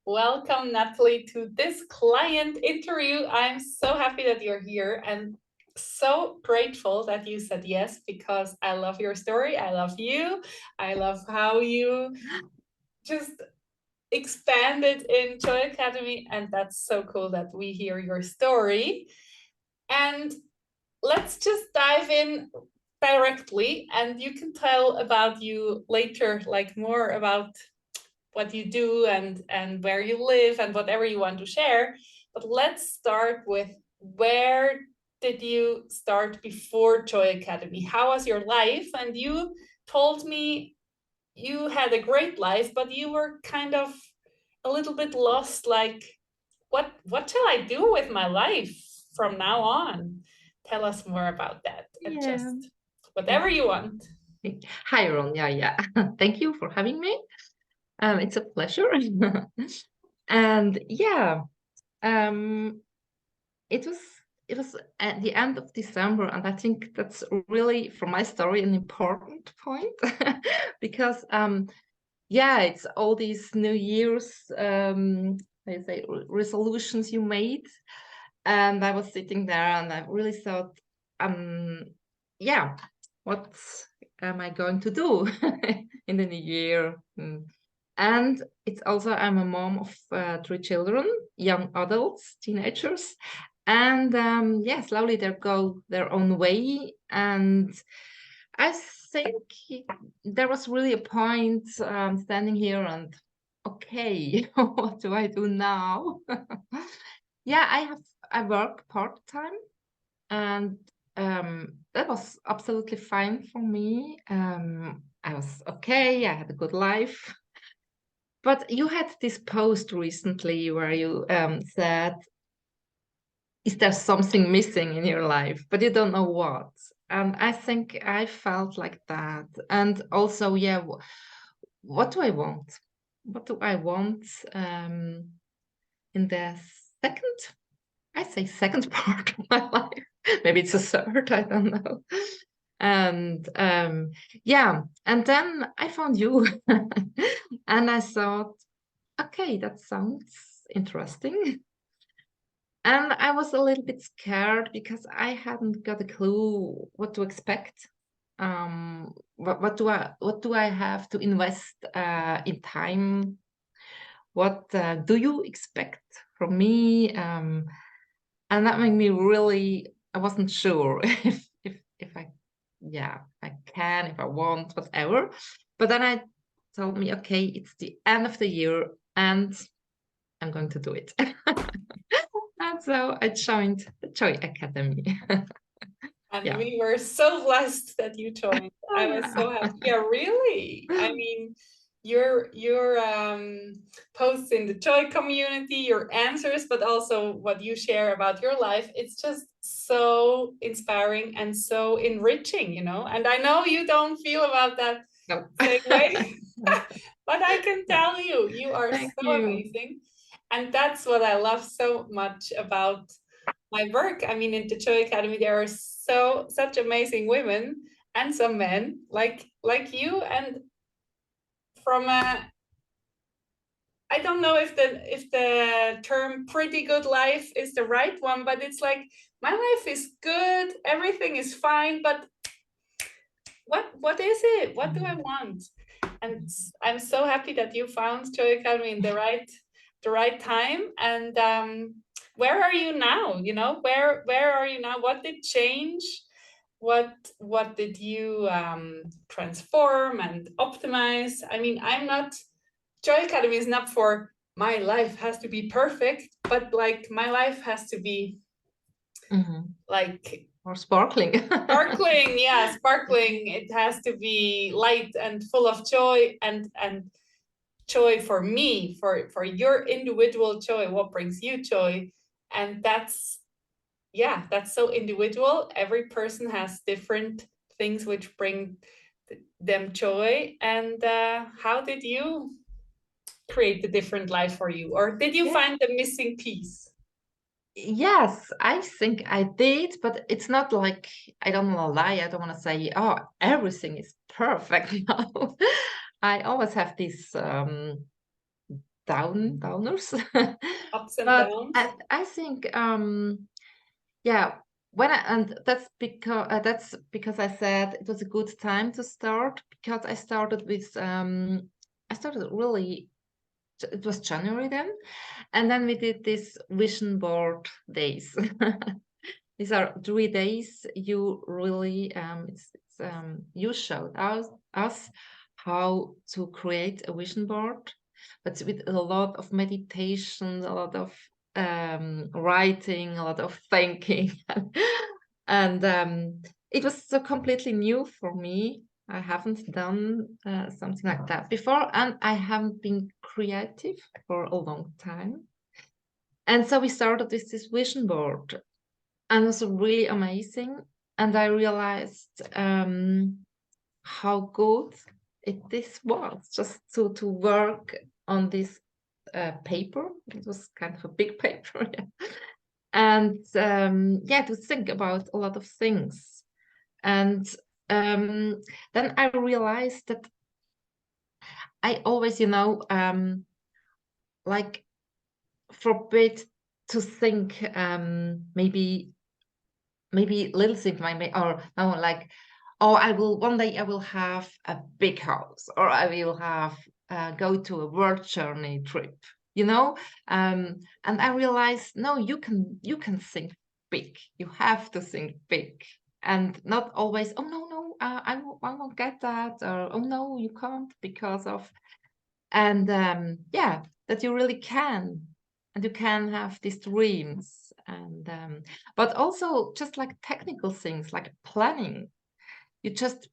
Welcome, Natalie, to this client interview. I'm so happy that you're here and so grateful that you said yes, because I love your story. I love you. I love how you just expanded in Joy Academy, and that's so cool that we hear your story. And let's just dive in directly, and you can tell about you later, like more about what you do and where you live and whatever you want to share. But let's start with, where did you start before Joy Academy? How was your life? And you told me you had a great life, but you were kind of a little bit lost, like, what shall I do with my life from now on? Tell us more about that, and Yeah. just whatever you want. Hi, Ron. Yeah. Thank you for having me. It's a pleasure. And yeah, um, it was it was at the end of December, and I think that's really, for my story, an important point because yeah, it's all these New Year's how you say, resolutions you made, and I was sitting there, and I really thought, um, yeah, what am I going to do in the new year? And it's also, I'm a mom of three children, young adults, teenagers, and yeah, slowly they go their own way. And I think there was really a point standing here and, okay, what do I do now? Yeah, I work part-time, and that was absolutely fine for me. I was okay, I had a good life. But you had this post recently where you said, is there something missing in your life, but you don't know what? And I think I felt like that. And also, yeah, what do I want? What do I want in the second, I say second part of my life. Maybe it's a third, I don't know. And yeah, and then I found you and I thought, okay, that sounds interesting. And I was a little bit scared because I hadn't got a clue what to expect. What do I have to invest in time? What do you expect from me? And that made me really, I wasn't sure if I, yeah, I can, if I want, whatever. But then I told me, okay, it's the end of the year and I'm going to do it. And so I joined the Joy Academy. And Yeah. we were so blessed that you joined. Oh, I was yeah. so happy. Yeah, really. I mean, your posts in the Joy community, your answers, but also what you share about your life, it's just so inspiring and so enriching, you know. And I know you don't feel about that No. same way, but I can No. tell you, you are Thank so you. amazing. And that's what I love so much about my work. I mean, in the Joy Academy, there are such amazing women and some men like you. And from a, I don't know if the term pretty good life is the right one, but it's like, my life is good, everything is fine, but what is it? What do I Mhm. want? And I'm so happy that you found Joy Academy in the right time. And where are you now? You know, where are you now? What did change? What did you transform and optimize? I mean, I'm not, Joy Academy is not for my life has to be perfect, but like, my life has to be Mhm. like Or sparkling. sparkling. Yeah, sparkling. It has to be light and full of joy, and joy for me, for your individual joy, what brings you joy. And that's, yeah, that's so individual. Every person has different things which bring them joy. And how did you create the different life for you, or did you Yeah. find the missing piece? Yes, I think I did, but it's not like, I don't want to lie. I don't want to say, oh, everything is perfect now. I always have these downers. Ups and But downs. I think yeah, and that's because I said it was a good time to start, because I started with I started really, it was January then, and then we did this vision board days. These are 3 days. You really you showed us how to create a vision board, but with a lot of meditation, a lot of writing, a lot of thinking, and it was so completely new for me. I haven't done something like that before, and I haven't been creative for a long time. And so we started with this vision board, and it was really amazing. And I realized how good this was, just to work on this paper. It was kind of a big paper, yeah. And yeah, to think about a lot of things. And then I realized that I always, like forbid to think maybe little things might make, or no, like, oh, I will one day I will have a big house, or I will have go to a world journey trip, you know. And I realized, no, you can think big. You have to think big, and not always, oh no no, I won't get that, or oh no, you can't because of. And yeah, that you really can, and you can have these dreams. And but also just like technical things like planning. You just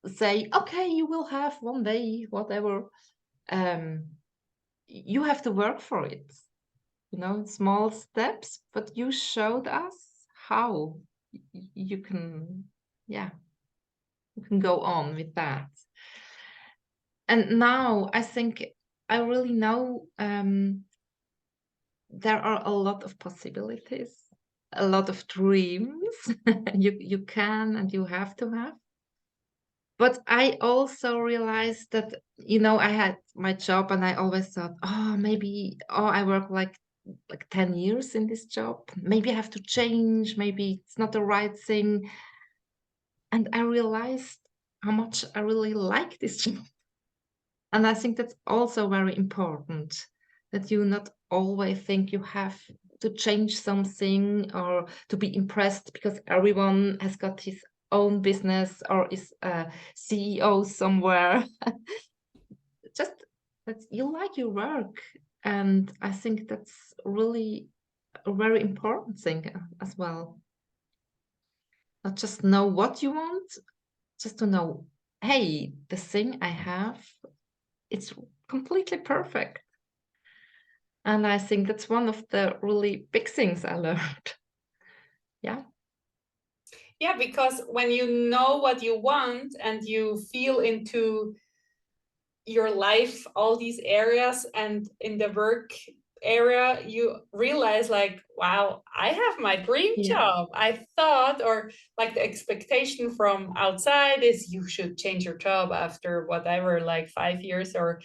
say, okay, you will have one day whatever. um you have to work for it, small steps, but you showed us how you can, yeah, you can go on with that. And now I think I really know, there are a lot of possibilities, a lot of dreams you can and you have to have. But I also realized that, I had my job, and I always thought, oh, maybe, oh, I work like 10 years in this job. Maybe I have to change, maybe it's not the right thing. And I realized how much I really like this job. And I think that's also very important, that you not always think you have to change something or to be impressed because everyone has got his own business or is a CEO somewhere. Just that you like your work. And I think that's really a very important thing as well. Not just know what you want, just to know, hey, the thing I have, it's completely perfect. And I think that's one of the really big things I learned. Yeah. Yeah, because when you know what you want and you feel into your life, all these areas, and in the work area, you realize like, wow, I have my dream Yeah. job. I thought, or like the expectation from outside is you should change your job after whatever, like 5 years or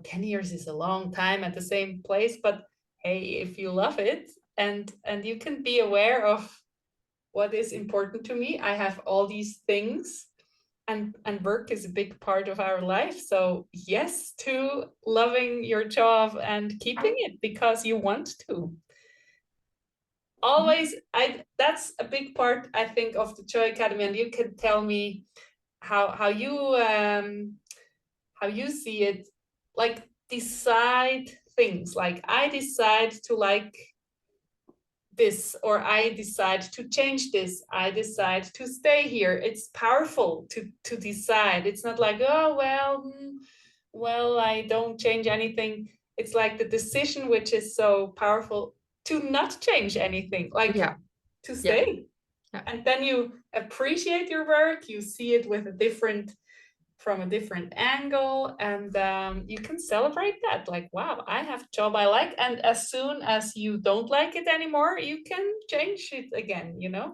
10 years is a long time at the same place. But hey, if you love it and you can be aware of what is important to me, I have all these things, and work is a big part of our life. So yes to loving your job and keeping it because you want to. Always, I that's a big part, I think, of the Joy Academy. And you can tell me how you see it. Like, decide things. Like, I decide to like this, or I decide to change this, I decide to stay here. It's powerful to decide. It's not like, oh well, well, I don't change anything. It's like the decision which is so powerful, to not change anything, like Yeah. to Yeah. stay. Yeah. And then you appreciate your work, you see it with a different from a different angle, and you can celebrate that, like, wow, I have a job I like. And as soon as you don't like it anymore, you can change it again. Yeah.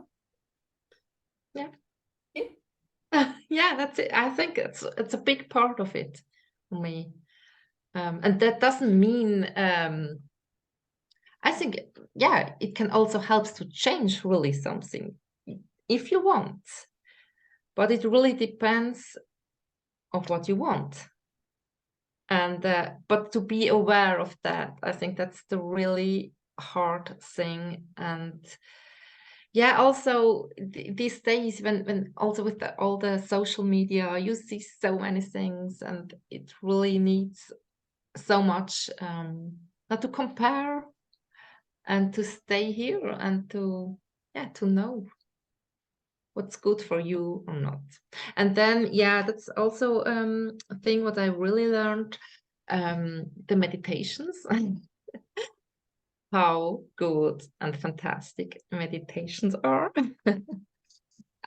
Yeah. Yeah, that's it. I think it's a big part of it for me. And that doesn't mean, I think, yeah, it can also help to change really something if you want, but it really depends of what you want. And but to be aware of that, I think that's the really hard thing. And yeah, also these days when also with all the social media, you see so many things, and it really needs so much not to compare and to stay here and to, yeah, to know what's good for you or not. And then, yeah, that's also a thing what I really learned, the meditations. How good and fantastic meditations are.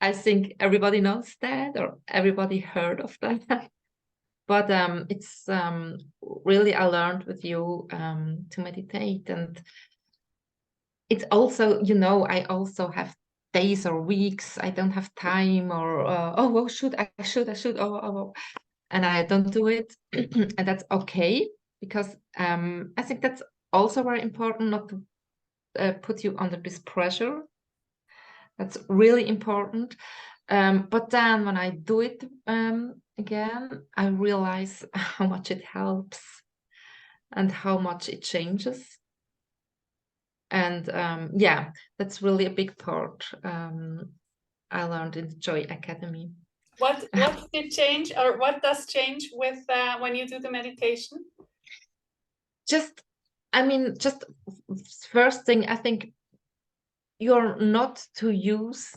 I think everybody knows that, or everybody heard of that. But it's really, I learned with you to meditate. And it's also, I also have days or weeks I don't have time, or oh, should, oh, and I don't do it. And that's okay, because I think that's also very important, not to put you under this pressure. That's really important. But then when I do it again, I realize how much it helps and how much it changes. And yeah, that's really a big part I learned in the Joy Academy. What did change, or what does change with when you do the meditation? Just, just first thing, I think you're not to use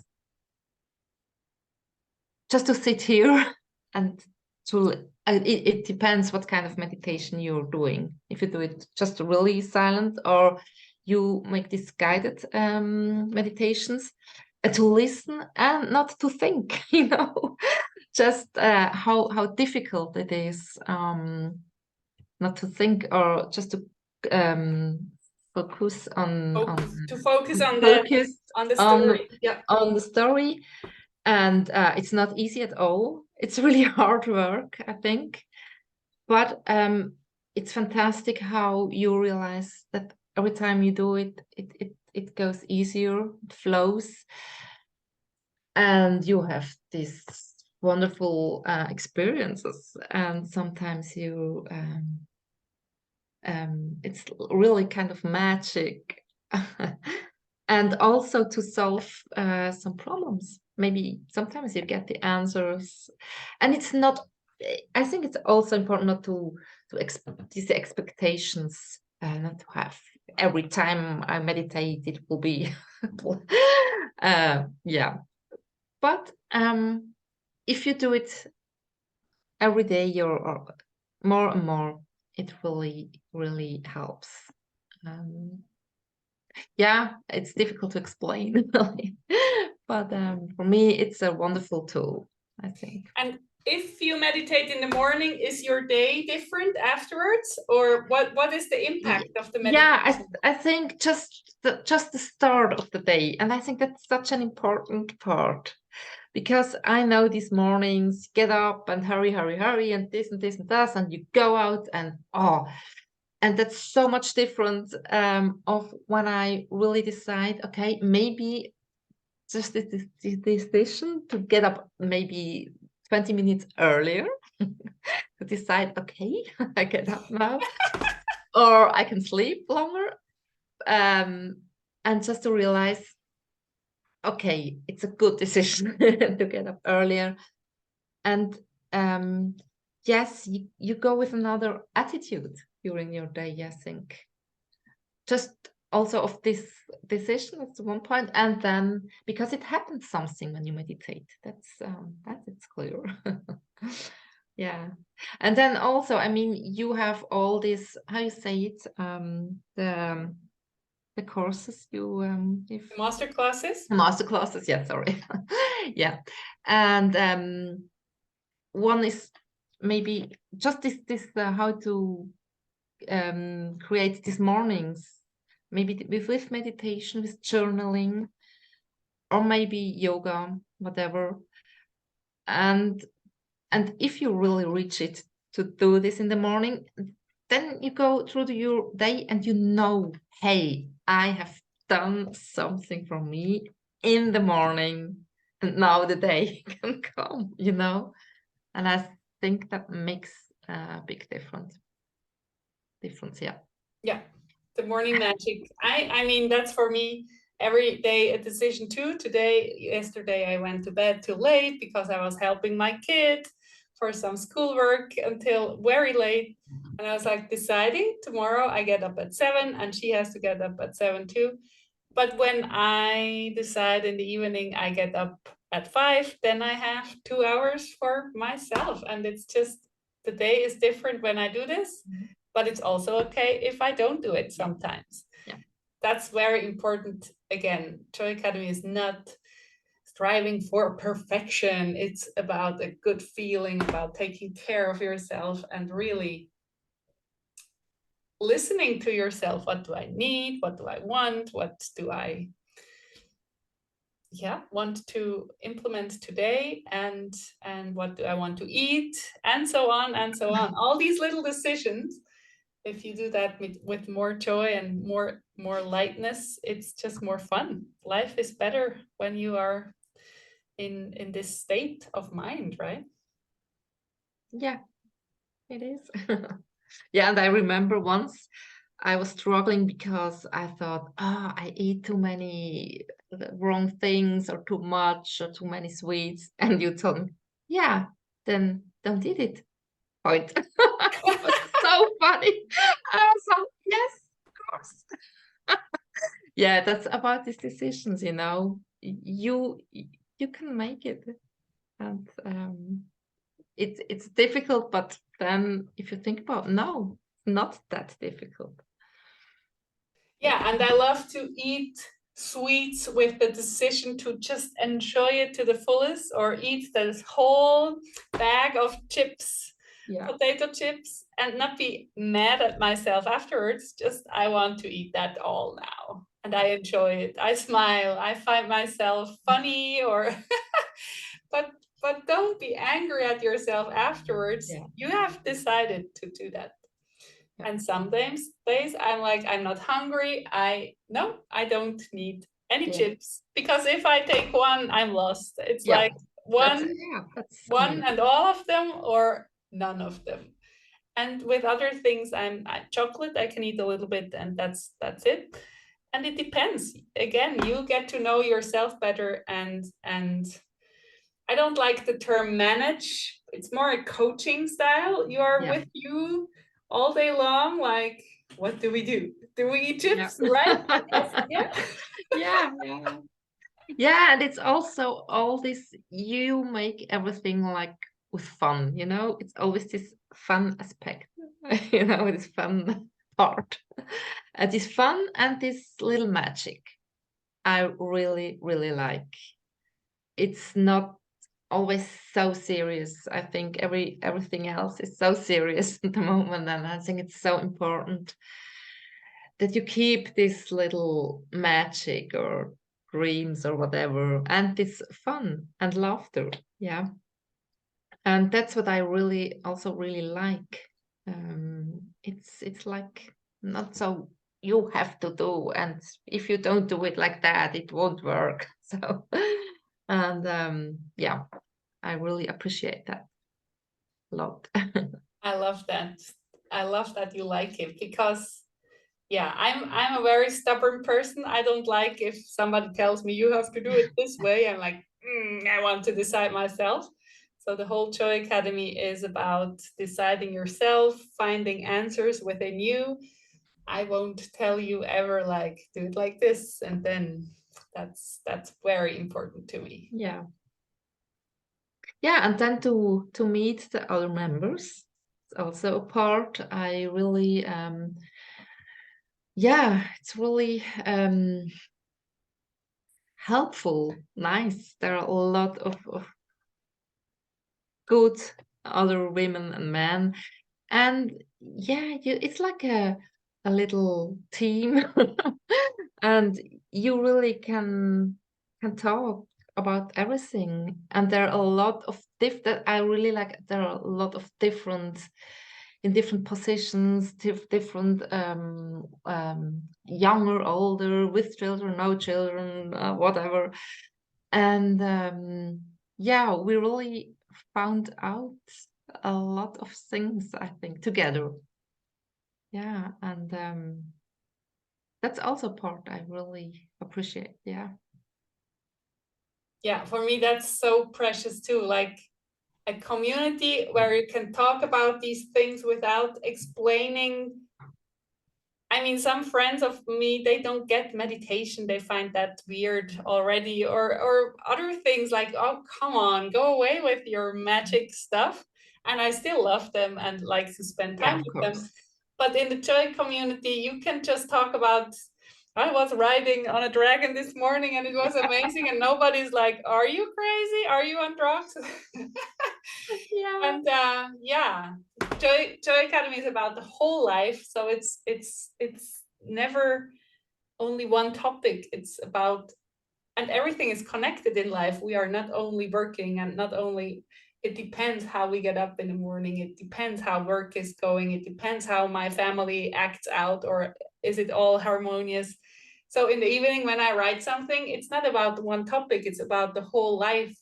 just to sit here and to it depends what kind of meditation you're doing. If you do it just really silent, or you make these guided meditations, to listen and not to think, just how difficult it is not to think, or just to focus Focus on focus the story. Yeah. on the story. And it's not easy at all. It's really hard work, I think. But it's fantastic how you realize that every time you do it, it goes easier, it flows, and you have these wonderful experiences. And sometimes it's really kind of magic. And also to solve some problems. Maybe sometimes you get the answers, and it's not. I think it's also important not to these expectations, not to have every time I meditate it will be, yeah. But if you do it every day, or more and more, it really helps. Um, yeah, it's difficult to explain, really. But for me, it's a wonderful tool, I think. And if you meditate in the morning, is your day different afterwards, or what is the impact of the meditation? Yeah, I think just the start of the day, and I think that's such an important part, because I know these mornings, get up and hurry, hurry, hurry, and this and this and that, and you go out, and and that's so much different of when I really decide, okay, maybe just this decision to get up maybe 20 minutes earlier, to decide, okay, I get up now, or I can sleep longer, and just to realize, okay, it's a good decision to get up earlier. And yes, you go with another attitude during your day, I think. Just also of this decision, that's one point. And then because it happens something when you meditate, that it's clear. Yeah. And then also, you have all this, how you say it, the courses you give. Master classes? Master classes, yeah, sorry. Yeah. And one is maybe just this how to create these mornings, maybe with meditation, with journaling, or maybe yoga, whatever. And if you really reach it to do this in the morning, then you go through your day and you know, hey, I have done something for me in the morning, and now the day can come, you know. And I think that makes a big difference. Yeah. Yeah, the morning magic. I mean, that's for me every day a decision too. Yesterday I went to bed too late because I was helping my kid for some schoolwork until very late. And I was like deciding tomorrow I get up at 7 and she has to get up at 7 too. But when I decide in the evening I get up at 5, then I have 2 hours for myself. And it's just the day is different when I do this, but it's also okay if I don't do it sometimes. Yeah. That's very important. Again, Joy Academy is not striving for perfection. It's about a good feeling, about taking care of yourself and really listening to yourself. What do I need? What do I want? What do I want to implement today? And what do I want to eat? And so on and so on. All these little decisions, if you do that with more joy and more lightness, it's just more fun. Life is better when you are in this state of mind, right? Yeah, it is. Yeah, and I remember once I was struggling because I thought, I eat too many wrong things or too much or too many sweets. And you told me, yeah, then don't eat it. Point. It was so funny. I was like, yes, of course. Yeah, that's about these decisions, you know. You can make it. And it's difficult, but then if you think about no, not that difficult. Yeah, and I love to eat sweets with the decision to just enjoy it to the fullest, or eat this whole bag of chips, Yeah. potato chips, and not be mad at myself afterwards. Just I want to eat that all now. And I enjoy it. I smile. I find myself funny or but don't be angry at yourself afterwards. Yeah. You have decided to do that. Yeah. And some days I'm like, I'm not hungry. I don't need any Yeah. chips, because if I take one, I'm lost. It's Yeah. like one That's and all of them or none of them. And with other things, chocolate, I can eat a little bit and that's it. And it depends. Again, you get to know yourself better, and I don't like the term manage. It's more a coaching style. You are with you all day long. Like, what do we do? Do we eat chips? Yeah. Right? Yes. Yeah. Yeah. Yeah, and it's also all this, you make everything like with fun, you know? It's always this fun aspect, you know, this fun part. This fun and this little magic I really, really like. It's not always so serious. I think everything else is so serious at the moment, and I think it's so important that you keep this little magic or dreams or whatever, and this fun and laughter. Yeah. And that's what I really also really like. It's like not so you have to do, and if you don't do it like that, it won't work. So, and yeah, I really appreciate that a lot. I love that. I love that you like it, because yeah, I'm a very stubborn person. I don't like if somebody tells me you have to do it this way. I'm like, I want to decide myself. So the whole Joy Academy is about deciding yourself, finding answers within you. I won't tell you ever like do it like this, and then that's very important to me. Yeah. Yeah, and then to meet the other members, it's also a part. I really yeah, it's really helpful, nice. There are a lot of good other women and men, and yeah, it's like a little team, and you really can talk about everything. And there are a lot of that I really like. There are a lot of different in different positions, different younger, older, with children, no children, whatever. And yeah, we really found out a lot of things, I think, together. Yeah, and that's also part I really appreciate. Yeah. Yeah, for me, that's so precious too. Like a community where you can talk about these things without explaining. I mean, some friends of me, they don't get meditation. They find that weird already, or other things like, oh, come on, go away with your magic stuff. And I still love them and like to spend Yeah, time of with them. course. But in the joy community, you can just talk about, I was riding on a dragon this morning and it was amazing. And nobody's like, are you crazy? Are you on drugs? Yeah. And yeah, Joy Academy is about the whole life. So it's never only one topic. It's about, and everything is connected in life. We are not only working and not only, it depends how we get up in the morning. It depends how work is going. It depends how my family acts out, or is it all harmonious? So in the evening when I write something, it's not about one topic, it's about the whole life.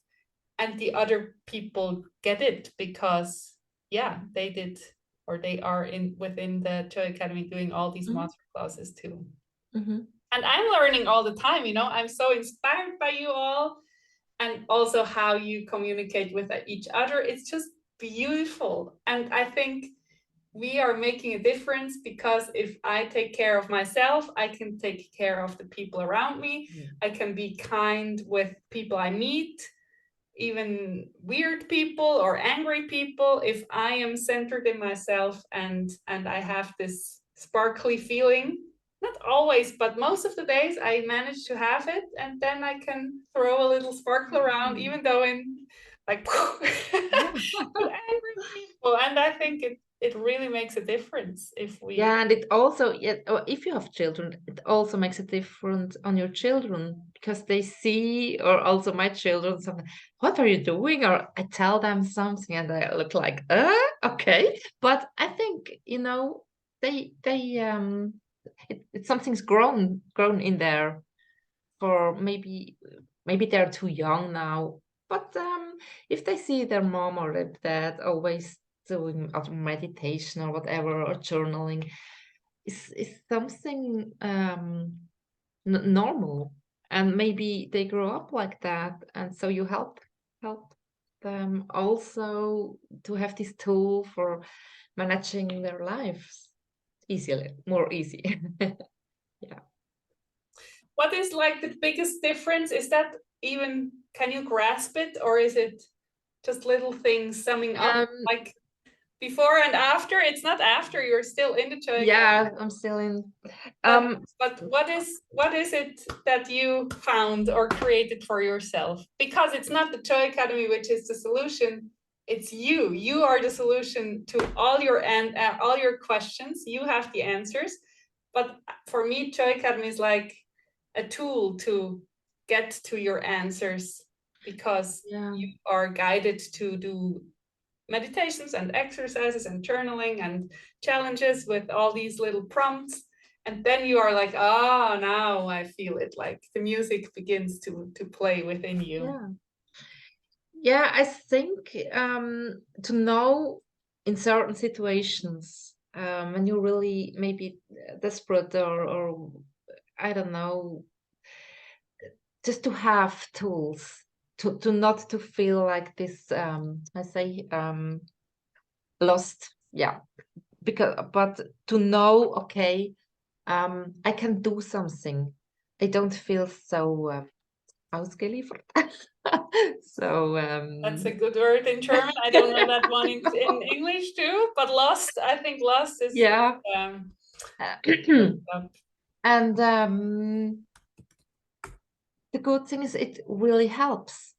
And the other people get it because yeah, they did, or they are in within the Joy Academy doing all these Mhm. master classes too. Mhm. And I'm learning all the time, you know, I'm so inspired by you all, and also how you communicate with each other. It's just beautiful. And I think we are making a difference because if I take care of myself, I can take care of the people around me. I can be kind with people I meet, even weird people or angry people. If I am centered in myself and I have this sparkly feeling, not always, but most of the days I manage to have it, and then I can throw a little sparkle around, even though in like Yeah. with angry people. And I think it really makes a difference if we. Yeah, and it also, yeah, or if you have children, it also makes a difference on your children because they see, or also my children, something, what are you doing? Or I tell them something and they look like, okay. But I think, it's something's grown in there for maybe they're too young now. But if they see their mom or their dad always doing meditation or whatever or journaling, is something normal, and maybe they grow up like that, and so you help them also to have this tool for managing their lives easily, more easy. Yeah. What is like the biggest difference? Is that even, can you grasp it, or is it just little things summing up? Um, Like before and after? It's not after, you're still in the Joy yeah, Academy. I'm still in. But Um, what is it that you found or created for yourself? Because it's not the Joy Academy which is the solution. It's you. You are the solution to all your questions. You have the answers. But for me, Joy Academy is like a tool to get to your answers, because yeah, you are guided to do meditations and exercises and journaling and challenges with all these little prompts. And then you are like, ah, now I feel it, like the music begins to play within you. yeah. Yeah, I think to know in certain situations when you're really maybe desperate or I don't know, just to have tools to not to feel like this I say lost. Yeah, because but to know, okay, I can do something. I don't feel so ausgeliefert. So That's a good word in German. I don't know that one in English too, but lost, I think lost is yeah. um, uh, And the good thing is it really helps.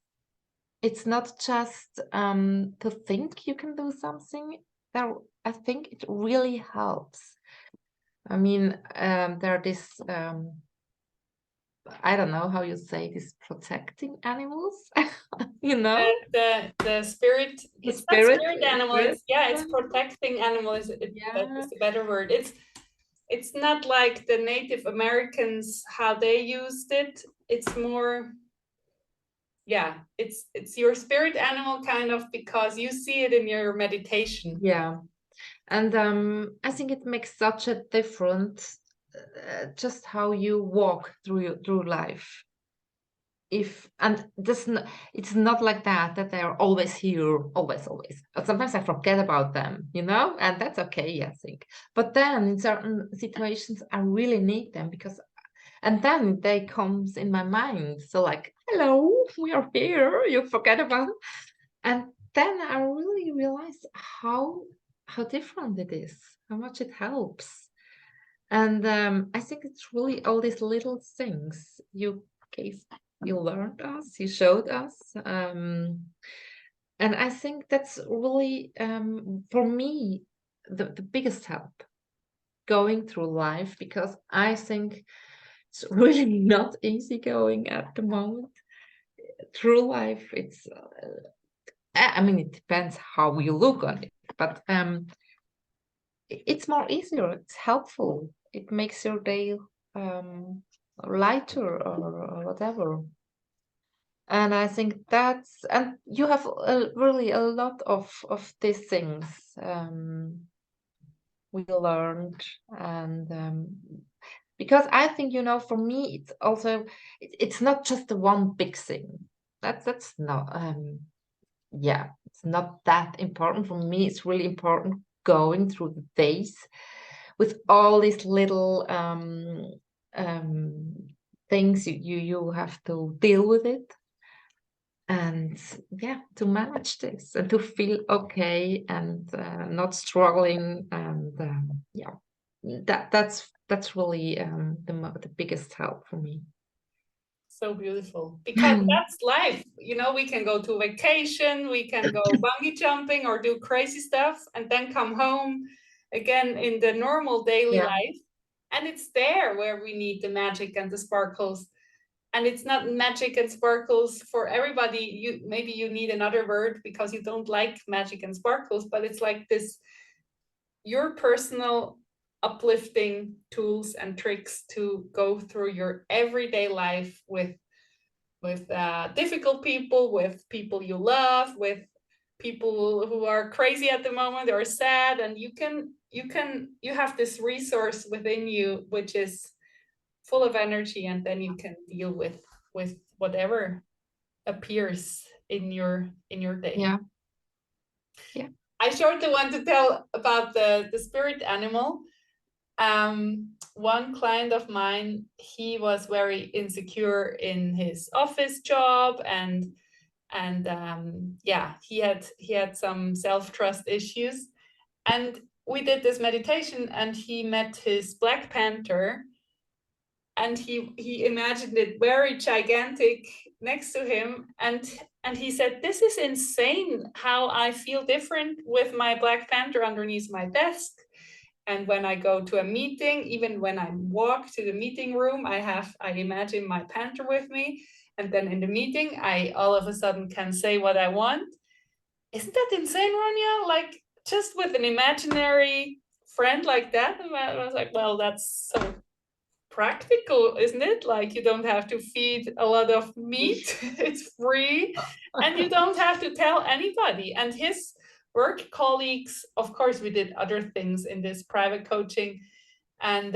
It's not just to think you can do something. There, I think it really helps. I mean, there are this I don't know how you say this, protecting animals, you know, The spirit, the it's not spirit, spirit animal, spirit. it's, yeah, it's protecting animals. That Yeah, is the better word. It's not like the Native Americans, how they used it. It's more, yeah, it's your spirit animal kind of, because you see it in your meditation. yeah. And I think it makes such a difference, just how you walk through life. If and this it's not like that they are always here, always. But sometimes I forget about them, and that's okay, I think. But then in certain situations I really need them, because and then they comes in my mind. So like, hello, we are here. You forget about, and then I really realize how different it is, how much it helps. And I think it's really all these little things gave, you learned us, you showed us. And I think that's really, for me, the biggest help going through life, because I think it's really not easy going at the moment through life. I mean, it depends how you look on it, but it's more easier, it's helpful, it makes your day um, lighter, or whatever. And I think and you have really a lot of these things we learned. And because I think, for me, it's also, it's not just the one big thing. That's not, yeah, it's not that important for me. It's really important going through the days with all these little um, things you have to deal with it, and yeah, to manage this and to feel okay, and not struggling. And yeah, that's really the biggest help for me. So beautiful, because that's life. We can go to vacation, we can go bungee jumping or do crazy stuff, and then come home again in the normal daily Yeah, life. And it's there where we need the magic and the sparkles. And it's not magic and sparkles for everybody. Maybe you need another word because you don't like magic and sparkles, but it's like this, your personal uplifting tools and tricks to go through your everyday life with difficult people, with people you love, with people who are crazy at the moment or sad. And you have this resource within you which is full of energy, and then you can deal with whatever appears in your day. yeah, yeah, I shortly want to tell about the spirit animal. One client of mine, he was very insecure in his office job, and yeah, he had some self-trust issues. And we did this meditation, and he met his black panther, and he imagined it very gigantic next to him, and he said, this is insane how I feel different with my black panther underneath my desk. And when I go to a meeting, even when I walk to the meeting room, I imagine my panther with me. And then in the meeting, I all of a sudden can say what I want. Isn't that insane, Ronja? Like, just with an imaginary friend like that. And I was like, well, that's so practical, isn't it? Like, you don't have to feed a lot of meat, it's free, and you don't have to tell anybody. And his work colleagues, of course, we did other things in this private coaching, and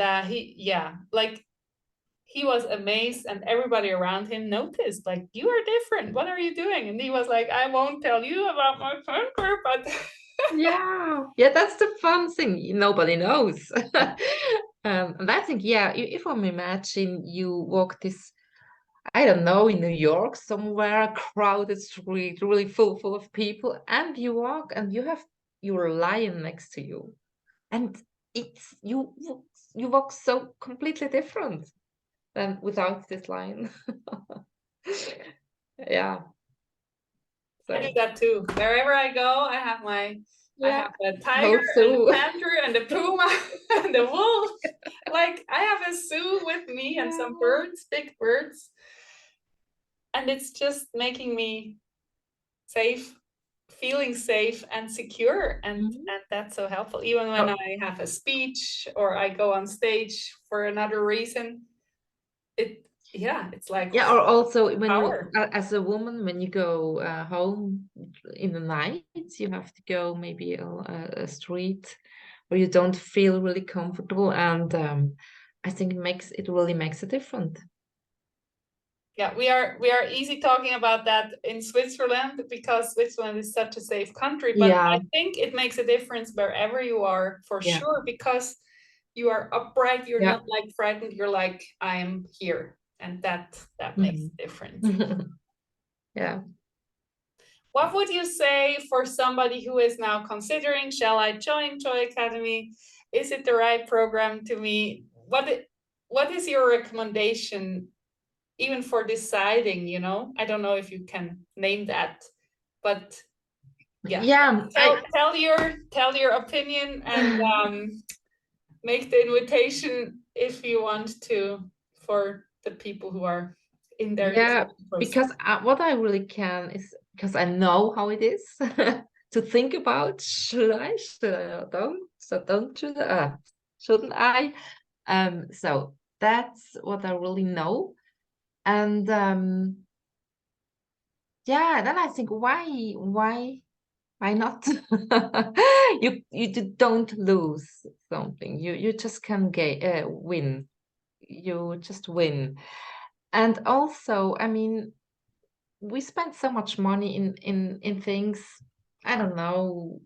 he was amazed, and everybody around him noticed, like, you are different, what are you doing? And he was like, I won't tell you about my partner, but yeah, that's the fun thing, nobody knows. And I think, yeah, if I'm imagine you walk this, I don't know, in New York somewhere, a crowded street, really full of people, and you walk and you have your lion next to you, and it's you walk so completely different than without this lion. Yeah, I do so that too. Wherever I go, I yeah, have a tiger hope and a so. panther and a puma and a wolf. Like, I have a zoo with me and some Yeah. birds, big birds. And it's just making me safe, feeling safe and secure. Mhm. And that's so helpful. Even when Oh, I have a speech or I go on stage for another reason, it, yeah, it's like yeah, or also when you, power. as a woman, when you go home in the night, you have to go maybe a street where you don't feel really comfortable, and I think it really makes a difference. Yeah, we are easy talking about that in Switzerland because Switzerland is such a safe country, but I Yeah, think it makes a difference wherever you are for yeah, sure because you are upright, you're yeah. not like frightened, you're like I am here, and that makes Mhm. a difference. Yeah. What would you say for somebody who is now considering, shall I join Joy Academy? Is it the right program to me? What is your recommendation even for deciding, I don't know if you can name that, but yeah, Yeah, tell your opinion and make the invitation if you want to for the people who are in their yeah, decision process. because what I really can is because I know how it is to think about should I or don't, so don't shouldn't I? So that's what I really know. And yeah, then I think why not? Don't lose something. You just can win. You just win. And also, I mean, we spend so much money in things. I don't know.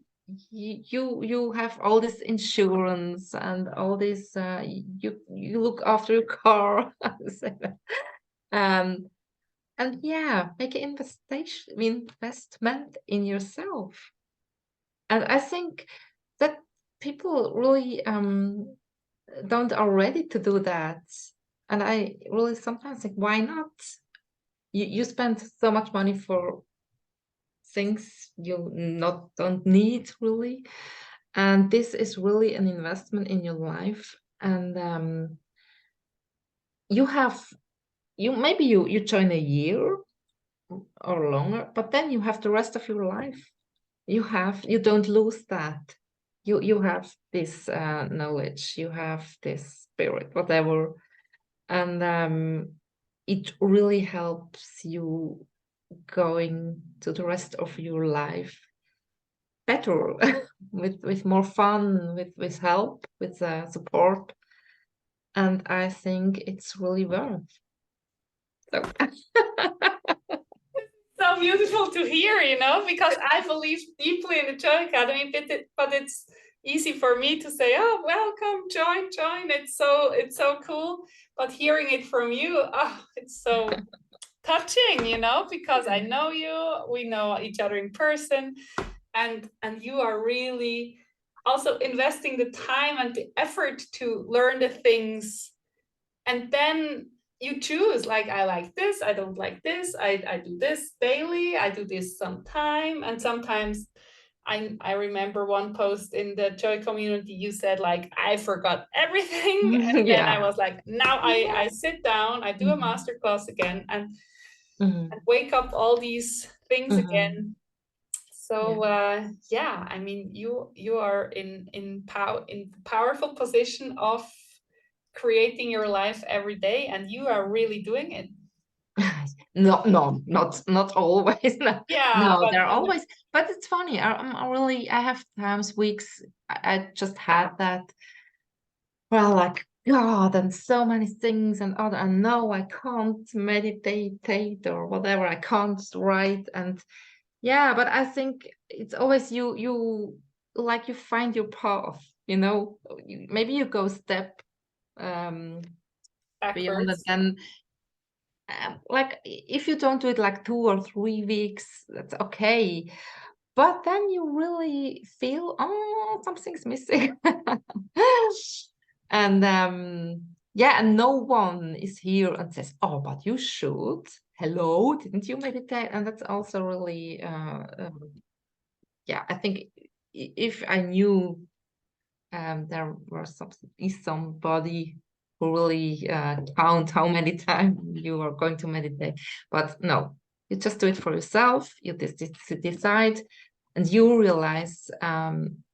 You have all this insurance and all this. You look after your car. um, and yeah, make an investment in yourself. And I think that people really don't are ready to do that. And I really sometimes think, why not? You spend so much money for things you not don't need really, and this is really an investment in your life. And you have you maybe you join a year or longer, but then you have the rest of your life. You don't lose that. You have this knowledge, you have this spirit, whatever, and it really helps you going to the rest of your life better, with more fun, with help, with support, and I think it's really worth. So So beautiful to hear, because I believe deeply in the Joy Academy, but it's easy for me to say, oh, welcome, join. It's so cool. But hearing it from you, it's so touching, because I know you, we know each other in person, and you are really also investing the time and the effort to learn the things, and then you choose, like, I like this, I don't like this, I do this daily, I do this sometime, and sometimes I remember one post in the Joy community, you said, like, I forgot everything, and then I yeah. was like, now I Yeah. sit down, I do a Mhm. master class again, and Mhm. wake up all these things Mhm. again. So Yeah. yeah, I mean, you are in powerful position of creating your life every day, and you are really doing it. No, no, not always. No, Yeah, no, but there are always. But it's funny. I really, I have times, weeks. I just had that. Well, like God, and so many things, and other. And no, I can't meditate or whatever. I can't write, and yeah. But I think it's always you like you find your path. Maybe you go step um beyond it, backwards. then like if you don't do it like 2 or 3 weeks, that's okay. But then you really feel, oh, something's missing. And yeah, and no one is here and says, oh, but you should. Hello, didn't you meditate? And that's also really, yeah, I think if I knew there was somebody who really count how many times you are going to meditate. But no, you just do it for yourself. You decide, and you realize,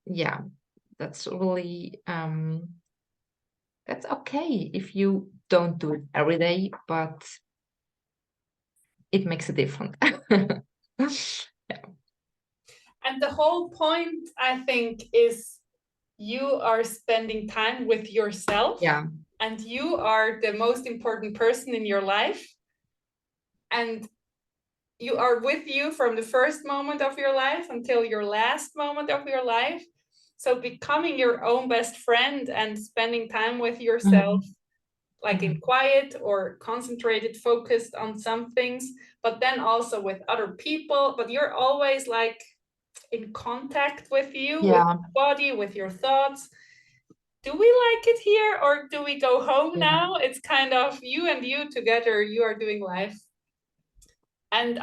yeah, that's really that's okay if you don't do it every day, but it makes a difference. Yeah. And the whole point, I think, is you are spending time with yourself, Yeah. and you are the most important person in your life. And you are with you from the first moment of your life until your last moment of your life. So becoming your own best friend and spending time with yourself, Mhm. like in Mhm. quiet or concentrated, focused on some things, but then also with other people. But you're always like in contact with you, with Yeah. your body, with your thoughts. Do we like it here or do we go home Yeah. now? It's kind of you and you together, you are doing life. And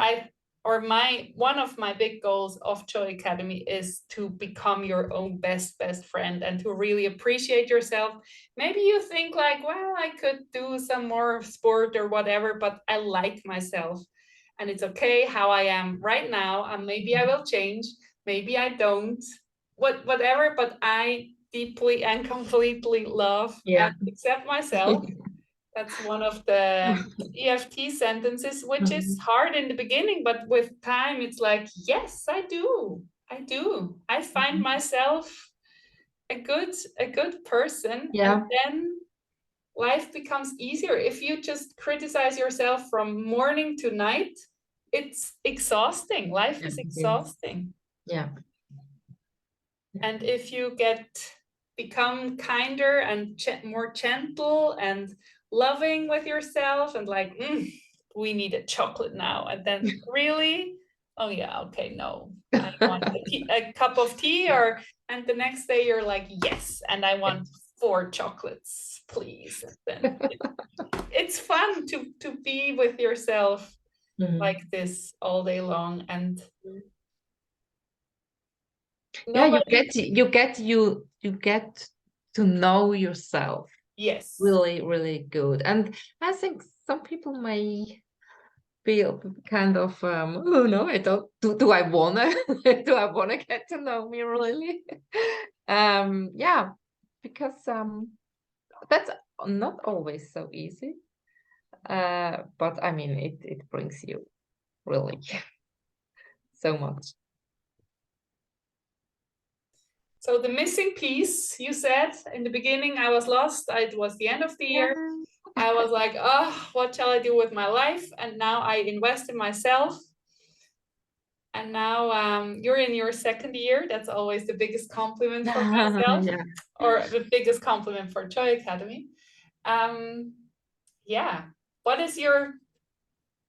one of my big goals of Joy Academy is to become your own best friend and to really appreciate yourself. Maybe you think like, well, I could do some more sport or whatever, but I like myself and it's okay how I am right now. And maybe I will change, maybe I don't, whatever, but I deeply and completely love Yeah. and accept myself. That's one of the EFT sentences, which is Mhm. hard in the beginning, but with time, it's like, yes, I do. I do. I find Mhm. myself a good person, and Yeah. then life becomes easier. If you just criticize yourself from morning to night, it's exhausting. Life Yeah. is It is. exhausting. Yeah. Yeah. And if you become kinder and more gentle and loving with yourself and like, we need a chocolate now. And then really, oh yeah, okay, no, I want a cup of tea and the next day you're like, yes, and I Yeah. want 4 chocolates, please. And then it's fun to be with yourself like Mhm. this all day long and Yeah, nobody, you get to know yourself yes. really, really good. And I think some people may feel kind of oh no, I don't do I wanna do I wanna get to know me really? Yeah, because that's not always so easy. But I mean it brings you really so much. So the missing piece, you said in the beginning, I was lost. It was the end of the year. Yeah. I was like, oh, what shall I do with my life? And now I invest in myself. And now you're in your second year. That's always the biggest compliment for myself, Yeah. or the biggest compliment for Joy Academy. Um, yeah. What is your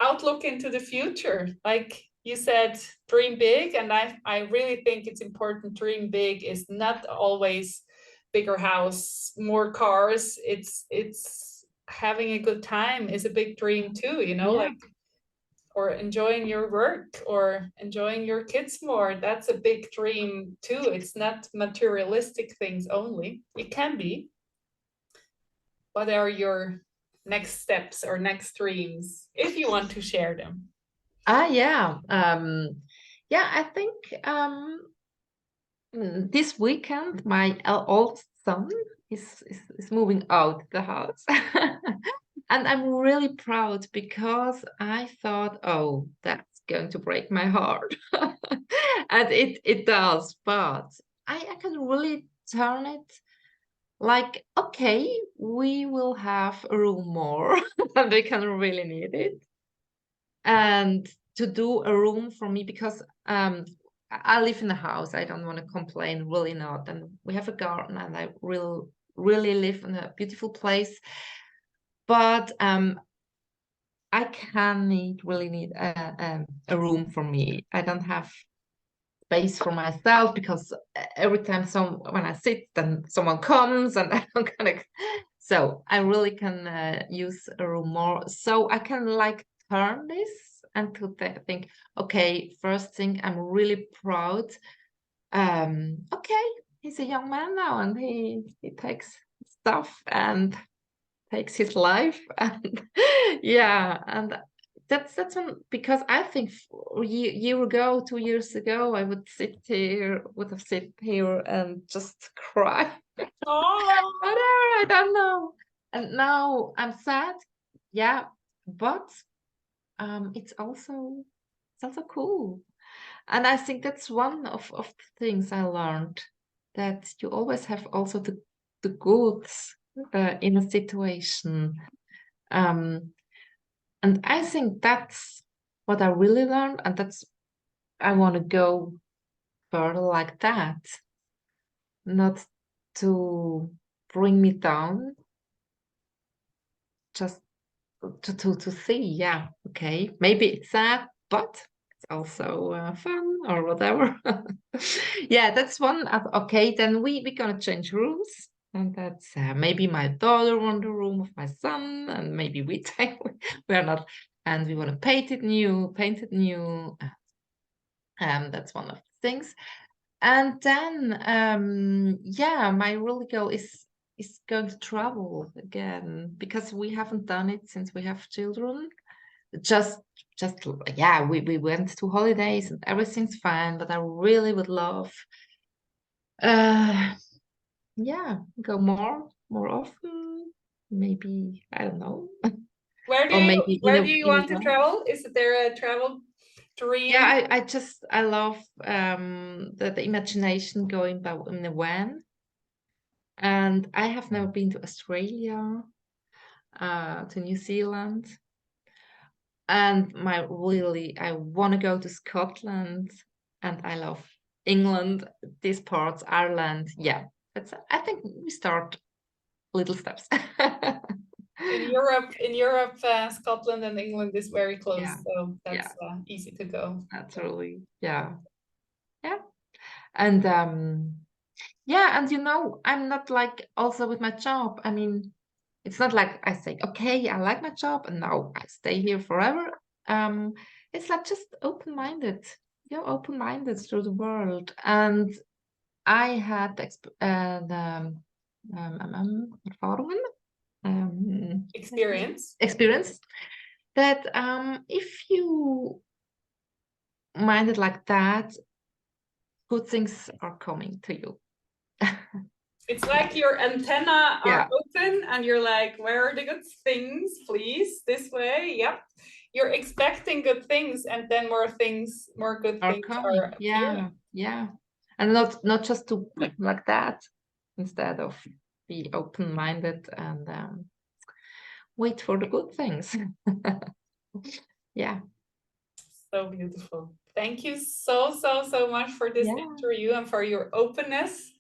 outlook into the future? Like you said, dream big, and I really think it's important. Dream big is not always bigger house, more cars. It's having a good time is a big dream too, Yeah. like or enjoying your work or enjoying your kids more. That's a big dream too. It's not materialistic things only. It can be. What are your next steps or next dreams if you want to share them? Yeah. Yeah, I think this weekend my old son is moving out the house. And I'm really proud because I thought, oh, that's going to break my heart. And it does, but I can really turn it like, okay, we will have a room more and we can really need it. And to do a room for me because I live in a house. I don't want to complain, really not. And we have a garden, and I really live in a beautiful place. But I really need a room for me. I don't have space for myself because every time when I sit, then someone comes, and I don't kind of. So I really can use a room more, so I can like turn this and to think, okay, first thing, I'm really proud. Okay, he's a young man now, and he takes stuff and takes his life. And yeah, and that's one, because I think a year ago, 2 years ago, I would have sit here and just cry. Oh, Whatever, I don't know. And now I'm sad, yeah, but it's also cool. And I think that's one of the things I learned, that you always have also the goods in a situation. Um, and I think that's what I really learned, and that's I want to go further like that, not to bring me down, just to see, yeah, okay, maybe it's sad, but it's also fun or whatever. Yeah, that's one. Okay, then we're gonna change rooms, and that's maybe my daughter want the room of my son, and maybe we take we're not, and we want to paint it new. That's one of the things. And then yeah, my really goal is going to travel again, because we haven't done it since we have children. Just just yeah, we went to holidays and everything's fine, but I really would love uh yeah, go more often, maybe, I don't know. Or maybe where do you in a want to van. travel? Is there a travel Yeah, dream? I love the imagination going by in a van. And I have never been to Australia, to New Zealand, and my really I want to go to Scotland, and I love England, these parts, Ireland. Yeah, I think we start little steps. In Europe, Scotland and England is very close, Yeah, so yeah, that's easy to go. that's really, yeah, yeah, and yeah, and I'm not like, also with my job. I mean, it's not like I say, okay, I like my job and now I stay here forever. Um, it's like just open-minded, open-minded through the world. And I had Erfahrungen, Experience. experience, that if you mind it like that, good things are coming to you. It's like your antenna are Yeah, open and you're like, where are the good things? Please, this way. Yep. You're expecting good things and then more good are things are coming. appearing. Yeah, yeah. And not just to like that, instead of be open-minded and wait for the good things. Yeah. So beautiful. Thank you so much for this Yeah. interview and for your openness.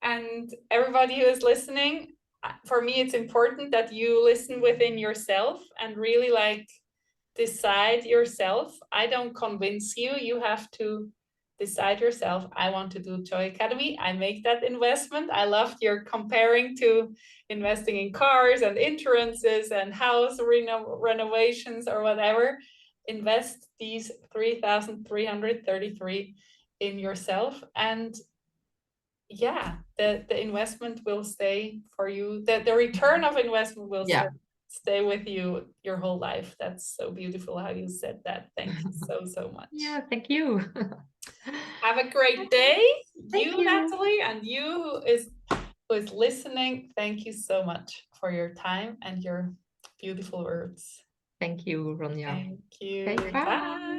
And everybody who is listening, for me, it's important that you listen within yourself and really like decide yourself. I don't convince you. You have to decide yourself. I want to do Joy Academy. I make that investment. I loved your comparing to investing in cars and insurances and house renovations or whatever. Invest these 3,333 in yourself, and yeah, the investment will stay for you. The return of investment will Yeah. stay with you your whole life. That's so beautiful how you said that. Thank you so much. Yeah, thank you. Have a great Okay, day, thank you you. Natalie, and you who is listening. Thank you so much for your time and your beautiful words. Thank you, Ronja. Thank you. Okay, bye. Bye.